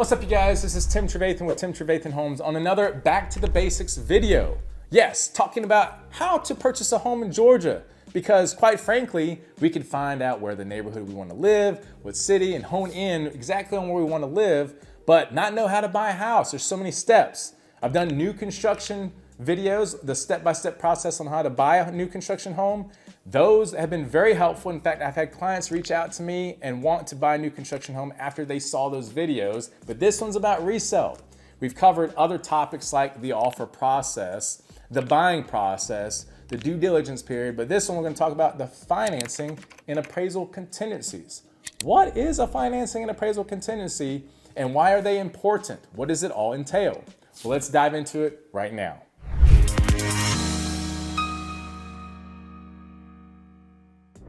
What's up, you guys? This is Tim Trevathan with Trevathan Homes on another Back to the Basics video. Yes, talking about how to purchase a home in Georgia, because quite frankly, we can find out where the neighborhood we want to live, what city, and hone in exactly on where we want to live, but not know how to buy a house. There's so many steps. I've done new construction videos, the step-by-step process on how to buy a new construction home. Those have been very helpful. In fact, I've had clients reach out to me and want to buy a new construction home after they saw those videos, but this one's about resale. We've covered other topics like the offer process, the buying process, the due diligence period, but this one we're going to talk about the financing and appraisal contingencies. What is a financing and appraisal contingency and why are they important? What does it all entail? Well, let's dive into it right now.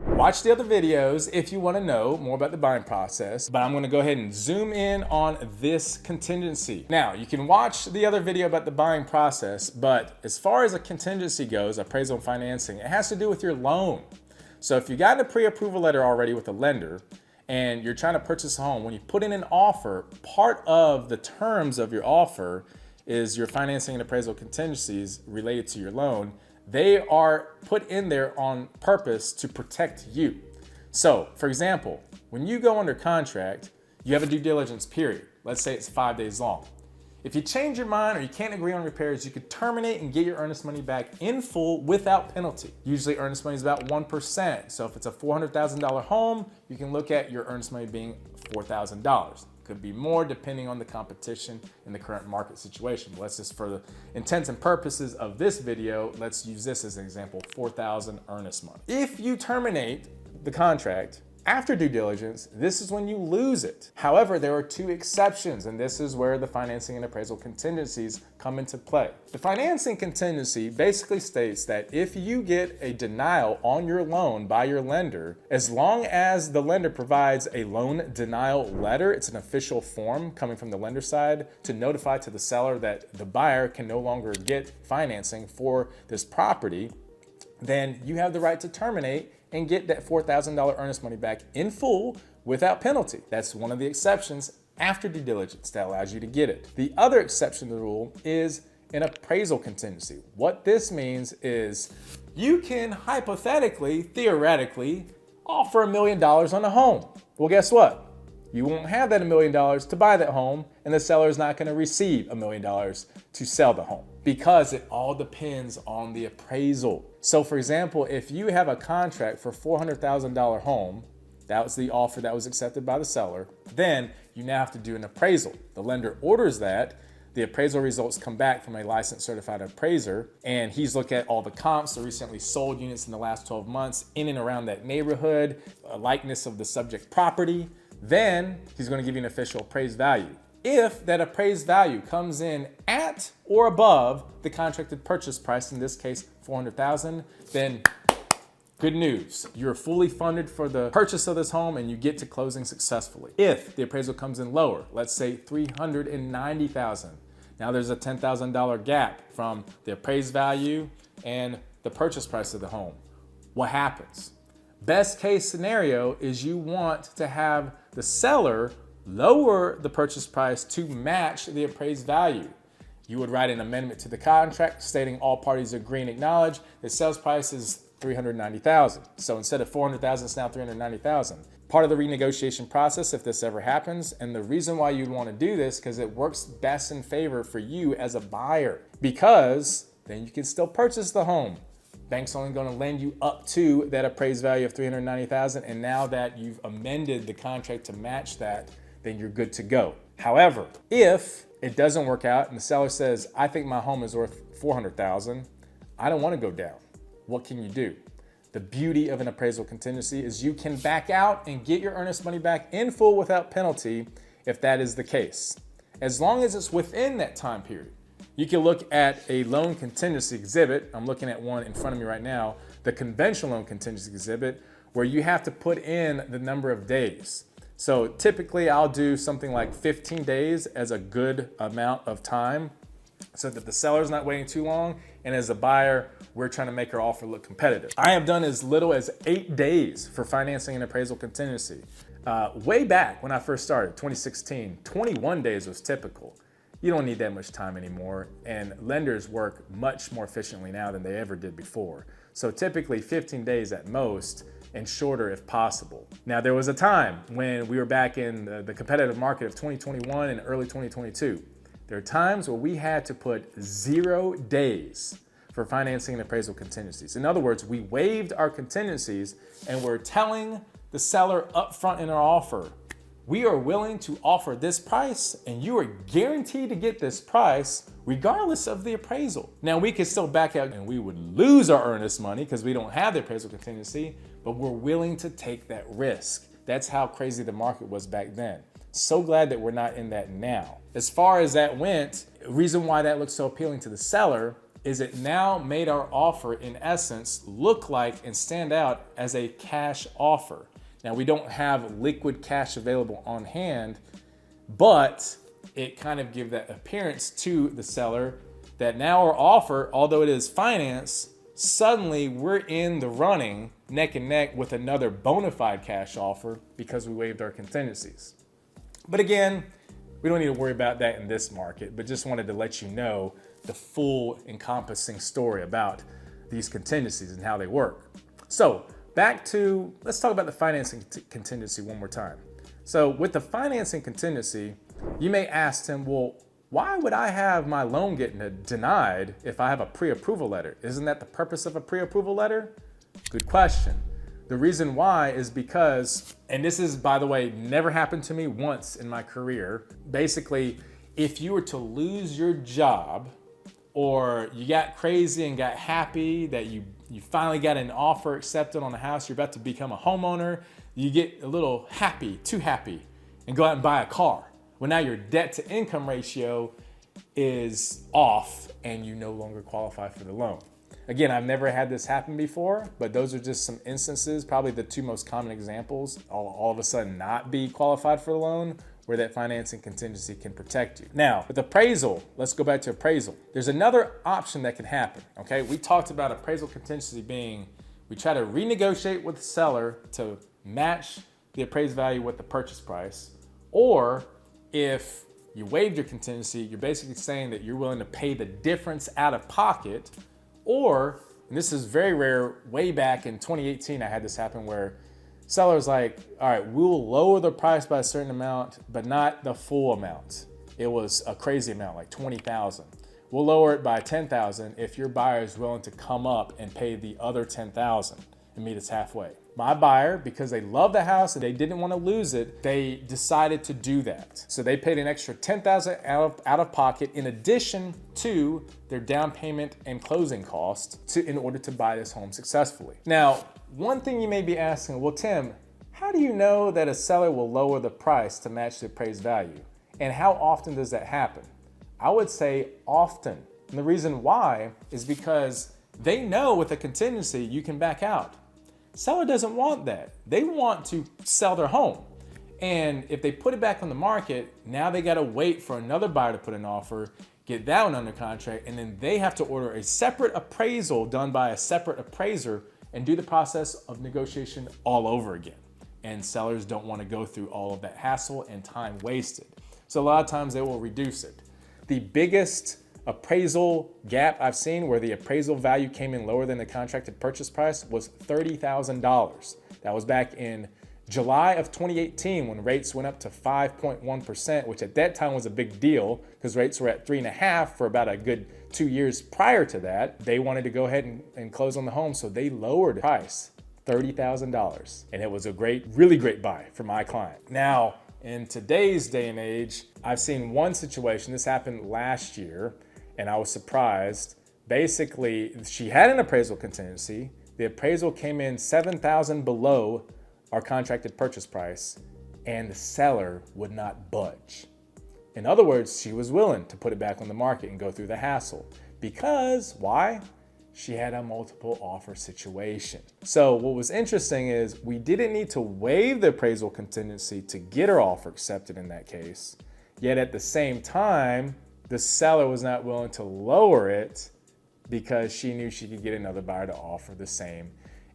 Watch the other videos if you want to know more about the buying process, but I'm going to go ahead and zoom in on this contingency. Now, you can watch the other video about the buying process, but as far as a contingency goes, appraisal and financing, it has to do with your loan. So if you got a pre-approval letter already with a lender and you're trying to purchase a home, when you put in an offer, part of the terms of your offer is your financing and appraisal contingencies related to your loan. They are put in there on purpose to protect you. So, for example, when you go under contract, you have a due diligence period. Let's say it's 5 days long. If you change your mind or you can't agree on repairs, you could terminate and get your earnest money back in full without penalty. Usually earnest money is about 1%. So if it's a $400,000 home, you can look at your earnest money being $4,000. Could be more depending on the competition in the current market situation. But let's just, for the intents and purposes of this video, let's use this as an example, $4,000 earnest money. If you terminate the contract after due diligence, this is when you lose it. However, there are two exceptions, and this is where the financing and appraisal contingencies come into play. The financing contingency basically states that if you get a denial on your loan by your lender, as long as the lender provides a loan denial letter, it's an official form coming from the lender side to notify to the seller that the buyer can no longer get financing for this property, then you have the right to terminate and get that $4,000 earnest money back in full without penalty. That's one of the exceptions after due diligence that allows you to get it. The other exception to the rule is an appraisal contingency. What this means is you can hypothetically, theoretically, offer $1 million on a home. Well, guess what? You won't have that $1 million to buy that home, and the seller is not going to receive $1 million to sell the home because it all depends on the appraisal. So for example, if you have a contract for $400,000 home, that was the offer that was accepted by the seller, then you now have to do an appraisal. The lender orders that. The appraisal results come back from a licensed certified appraiser, and he's looked at all the comps, the recently sold units in the last 12 months in and around that neighborhood, a likeness of the subject property. Then he's going to give you an official appraised value. If that appraised value comes in at or above the contracted purchase price, in this case $400,000, then good news. You're fully funded for the purchase of this home and you get to closing successfully. If the appraisal comes in lower, let's say $390,000, now there's a $10,000 gap from the appraised value and the purchase price of the home. What happens? Best case scenario is you want to have the seller lower the purchase price to match the appraised value. You would write an amendment to the contract stating all parties agree and acknowledge the sales price is $390,000. So instead of $400,000, it's now $390,000. Part of the renegotiation process, if this ever happens, and the reason why you'd want to do this, because it works best in favor for you as a buyer, because then you can still purchase the home. Bank's only going to lend you up to that appraised value of $390,000, and now that you've amended the contract to match that, then you're good to go. However, if it doesn't work out and the seller says, I think my home is worth $400,000, I don't want to go down, what can you do? The beauty of an appraisal contingency is you can back out and get your earnest money back in full without penalty if that is the case, as long as it's within that time period. You can look at a loan contingency exhibit. I'm looking at one in front of me right now, the conventional loan contingency exhibit, where you have to put in the number of days. So typically I'll do something like 15 days as a good amount of time so that the seller's not waiting too long. And as a buyer, we're trying to make our offer look competitive. I have done as little as 8 days for financing and appraisal contingency. Way back when I first started, 2016, 21 days was typical. You don't need that much time anymore, and lenders work much more efficiently now than they ever did before. So typically 15 days at most, and shorter if possible. Now, there was a time when we were back in the competitive market of 2021 and early 2022. There are times where we had to put 0 days for financing and appraisal contingencies. In other words, we waived our contingencies and we're telling the seller upfront in our offer, we are willing to offer this price and you are guaranteed to get this price regardless of the appraisal. Now, we could still back out and we would lose our earnest money because we don't have the appraisal contingency, but we're willing to take that risk. That's how crazy the market was back then. So glad that we're not in that now. As far as that went, the reason why that looks so appealing to the seller is it now made our offer, in essence, look like and stand out as a cash offer. Now, we don't have liquid cash available on hand, but it kind of gives that appearance to the seller that now our offer, although it is finance, suddenly we're in the running neck and neck with another bona fide cash offer because we waived our contingencies. But again, we don't need to worry about that in this market, but just wanted to let you know the full encompassing story about these contingencies and how they work. So back to, let's talk about the financing contingency one more time. So with the financing contingency, you may ask him, well, why would I have my loan getting denied if I have a pre-approval letter? Isn't that the purpose of a pre-approval letter? Good question. The reason why is because, and this is, by the way, never happened to me once in my career. Basically, if you were to lose your job or you got crazy and got happy that you finally got an offer accepted on a house, you're about to become a homeowner, you get a little happy, too happy, and go out and buy a car. Well, now your debt to income ratio is off and you no longer qualify for the loan. Again, I've never had this happen before, but those are just some instances, probably the two most common examples, all of a sudden not be qualified for the loan, where that financing contingency can protect you. Now, with appraisal, let's go back to appraisal. There's another option that can happen, okay? We talked about appraisal contingency being, we try to renegotiate with the seller to match the appraised value with the purchase price, or if you waived your contingency, you're basically saying that you're willing to pay the difference out of pocket, or, and this is very rare, way back in 2018, I had this happen where seller's like, all right, we'll lower the price by a certain amount, but not the full amount. It was a crazy amount, like $20,000. We'll lower it by $10,000 if your buyer is willing to come up and pay the other $10,000 and meet us halfway. My buyer, because they love the house and they didn't want to lose it, they decided to do that. So they paid an extra $10,000 out of pocket in addition to their down payment and closing cost in order to buy this home successfully. Now, one thing you may be asking, well, Tim, how do you know that a seller will lower the price to match the appraised value? And how often does that happen? I would say often. And the reason why is because they know with a contingency you can back out. Seller doesn't want that. They want to sell their home. And if they put it back on the market, now they got to wait for another buyer to put an offer, get that one under contract, and then they have to order a separate appraisal done by a separate appraiser and do the process of negotiation all over again. And sellers don't want to go through all of that hassle and time wasted. So a lot of times they will reduce it. The biggest appraisal gap I've seen where the appraisal value came in lower than the contracted purchase price was $30,000. That was back in July of 2018 when rates went up to 5.1%, which at that time was a big deal because rates were at 3.5 for about a good 2 years prior to that. They wanted to go ahead and close on the home, so they lowered the price, $30,000. And it was a really great buy for my client. Now, in today's day and age, I've seen one situation, this happened last year, and I was surprised. Basically, she had an appraisal contingency. The appraisal came in $7,000 below our contracted purchase price, and the seller would not budge. In other words, she was willing to put it back on the market and go through the hassle. Because, why? She had a multiple offer situation. So what was interesting is we didn't need to waive the appraisal contingency to get her offer accepted in that case. Yet at the same time, the seller was not willing to lower it because she knew she could get another buyer to offer the same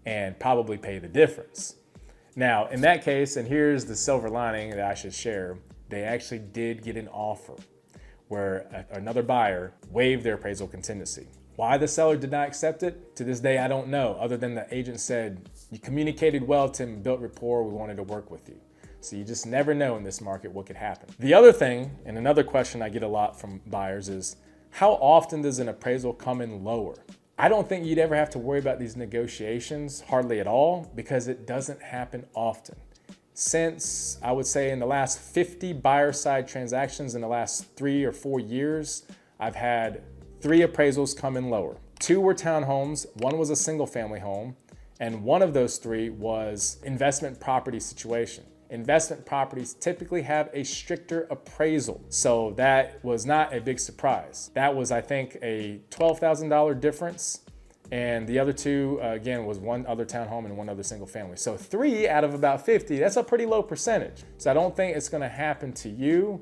and probably pay the difference. Now, in that case, and here's the silver lining that I should share, they actually did get an offer where another buyer waived their appraisal contingency. Why the seller did not accept it, to this day, I don't know, other than the agent said, you communicated well, Tim, built rapport, we wanted to work with you. So you just never know in this market what could happen. The other thing, and another question I get a lot from buyers is, how often does an appraisal come in lower? I don't think you'd ever have to worry about these negotiations, hardly at all, because it doesn't happen often. Since, I would say, in the last 50 buyer side transactions in the last 3 or 4 years, I've had 3 appraisals come in lower. 2 were townhomes, 1 was a single family home, and 1 of those 3 was investment property situation. Investment properties typically have a stricter appraisal, so that was not a big surprise. That was, I think, a $12,000 difference, and the other 2, again, was 1 other townhome and 1 other single family. So 3 out of about 50, that's a pretty low percentage. So I don't think it's gonna happen to you,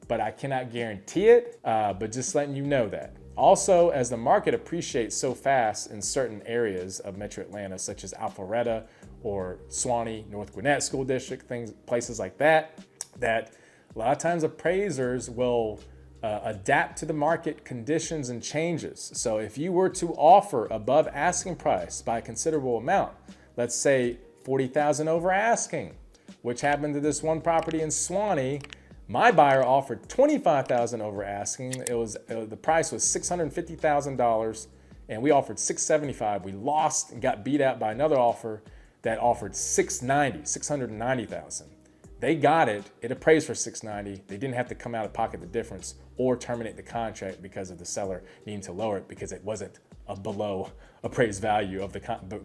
but I cannot guarantee it, but just letting you know that. Also, as the market appreciates so fast in certain areas of Metro Atlanta, such as Alpharetta or Swanee, North Gwinnett School District, places like that, that a lot of times appraisers will adapt to the market conditions and changes. So if you were to offer above asking price by a considerable amount, let's say 40,000 over asking, which happened to this one property in Swanee. My buyer offered 25,000 over asking. The price was $650,000, and we offered $675,000. We lost and got beat out by another offer that offered $690,000. They got it. It appraised for $690,000. They didn't have to come out of pocket the difference or terminate the contract because of the seller needing to lower it because it wasn't a below appraised value of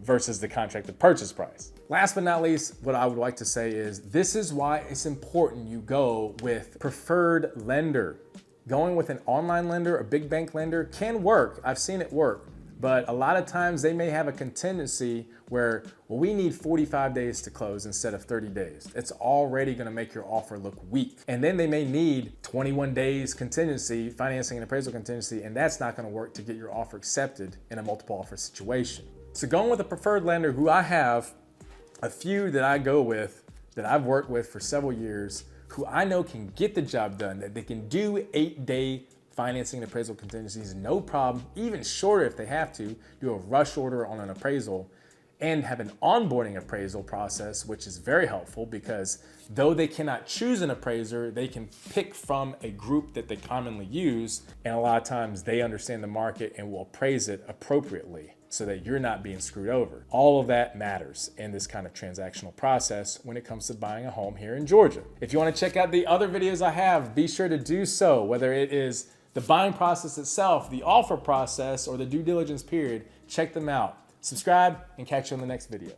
versus the contracted purchase price. Last but not least, what I would like to say is this is why it's important you go with preferred lender. Going with an online lender, a big bank lender can work. I've seen it work. But a lot of times they may have a contingency where, well, we need 45 days to close instead of 30 days. It's already gonna make your offer look weak. And then they may need 21 days contingency, financing and appraisal contingency, and that's not gonna work to get your offer accepted in a multiple offer situation. So going with a preferred lender, who I have a few that I go with, that I've worked with for several years, who I know can get the job done, that they can do 8-day financing and appraisal contingencies, no problem, even shorter if they have to, do a rush order on an appraisal, and have an onboarding appraisal process, which is very helpful because though they cannot choose an appraiser, they can pick from a group that they commonly use, and a lot of times they understand the market and will appraise it appropriately so that you're not being screwed over. All of that matters in this kind of transactional process when it comes to buying a home here in Georgia. If you want to check out the other videos I have, be sure to do so, whether it is the buying process itself, the offer process, or the due diligence period. Check them out. Subscribe and catch you on the next video.